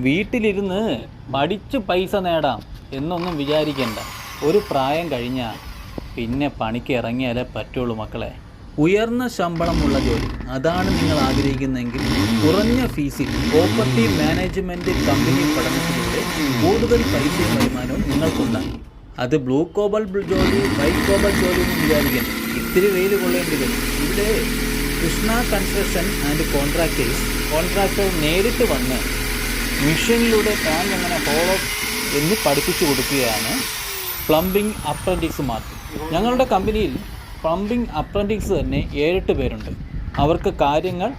വീട്ടിലിരുന്ന് പഠിച്ച് പൈസ നേടാം എന്നൊന്നും വിചാരിക്കേണ്ട. ഒരു പ്രായം കഴിഞ്ഞാൽ പിന്നെ പണിക്ക് ഇറങ്ങിയാലേ പറ്റുള്ളൂ മക്കളെ. ഉയർന്ന ശമ്പളമുള്ള ജോലി അതാണ് നിങ്ങൾ ആഗ്രഹിക്കുന്നതെങ്കിൽ കുറഞ്ഞ ഫീസിൽ പ്രോപ്പർട്ടി മാനേജ്മെൻറ്റ് കമ്പനി പഠനത്തിലൂടെ കൂടുതൽ പൈസയും വരുമാനവും നിങ്ങൾക്കുണ്ടാകും. അത് ബ്ലൂ കോബൽ ജോലി, വൈറ്റ് കോബൽ ജോലി ഒന്നും വിചാരിക്കണം. ഇത്തിരി വെയിൽ കൊള്ളേണ്ടി വരും. ഇവിടെ കൃഷ്ണ കൺസ്ട്രക്ഷൻ ആൻഡ് കോൺട്രാക്ടർ നേരിട്ട് വന്ന് മെഷീനിലൂടെ ടാങ്ക് എങ്ങനെ ഹോളോ എന്ന് പഠിപ്പിച്ചു കൊടുക്കുകയാണ് പ്ലംബിംഗ് അപ്രൻറ്റീസുമാർക്ക്. ഞങ്ങളുടെ കമ്പനിയിൽ പ്ലംബിംഗ് അപ്രൻറ്റീസ് തന്നെ 7-8 പേരുണ്ട്. അവർക്ക് കാര്യങ്ങൾ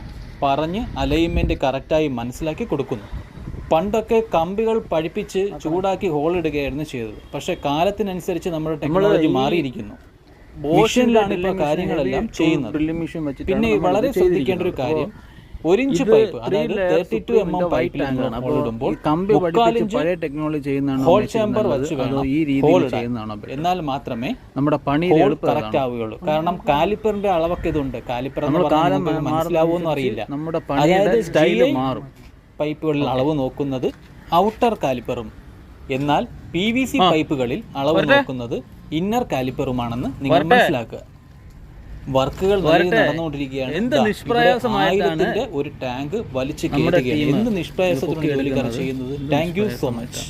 പറഞ്ഞ് അലൈൻമെൻറ്റ് കറക്റ്റായി മനസ്സിലാക്കി കൊടുക്കുന്നു. പണ്ടൊക്കെ കമ്പികൾ പഠിപ്പിച്ച് ചൂടാക്കി ഹോളിടുകയായിരുന്നു ചെയ്തത്. പക്ഷേ കാലത്തിനനുസരിച്ച് നമ്മുടെ ടെക്നോളജി മാറിയിരിക്കുന്നു. മെഷീനിലാണ് ഇപ്പോൾ കാര്യങ്ങളെല്ലാം ചെയ്യുന്നത്. പിന്നെ വളരെ ശ്രദ്ധിക്കേണ്ട ഒരു കാര്യം, 1 ഇഞ്ച് പൈപ്പ്, അതായത് 32 mm പൈപ്പിൽ ഹോളിടുമ്പോൾ 3/4 ഇഞ്ച് ഹോൾ ചേമ്പർ വെച്ച് വേണം എന്നാൽ മാത്രമേ നമ്മുടെ പണി കറക്റ്റ് ആവുകയുള്ളൂ. കാരണം കാലിപ്പറിന്റെ അളവൊക്കെ ഇതുണ്ട്. കാലിപ്പർ മനസ്സിലാവുമെന്നും അറിയില്ല. അതായത് സ്റ്റൈല് മാറും. പൈപ്പുകളിൽ അളവ് നോക്കുന്നത് ഔട്ടർ കാലിപ്പറും, എന്നാൽ PVC പൈപ്പുകളിൽ അളവ് നോക്കുന്നത് ഇന്നർ കാലിപ്പറുമാണെന്ന് നിങ്ങൾ മനസ്സിലാക്കുക. വർക്കുകൾ നടന്നുകൊണ്ടിരിക്കുകയാണ്. ആയിരത്തിന്റെ ഒരു ടാങ്ക് വലിച്ചു കയറ്റുകയാണ്. എന്ത് നിഷ്പ്രയാസത്തിലാണ് ജോലിക്കാർ ചെയ്യുന്നത്. Thank you so much.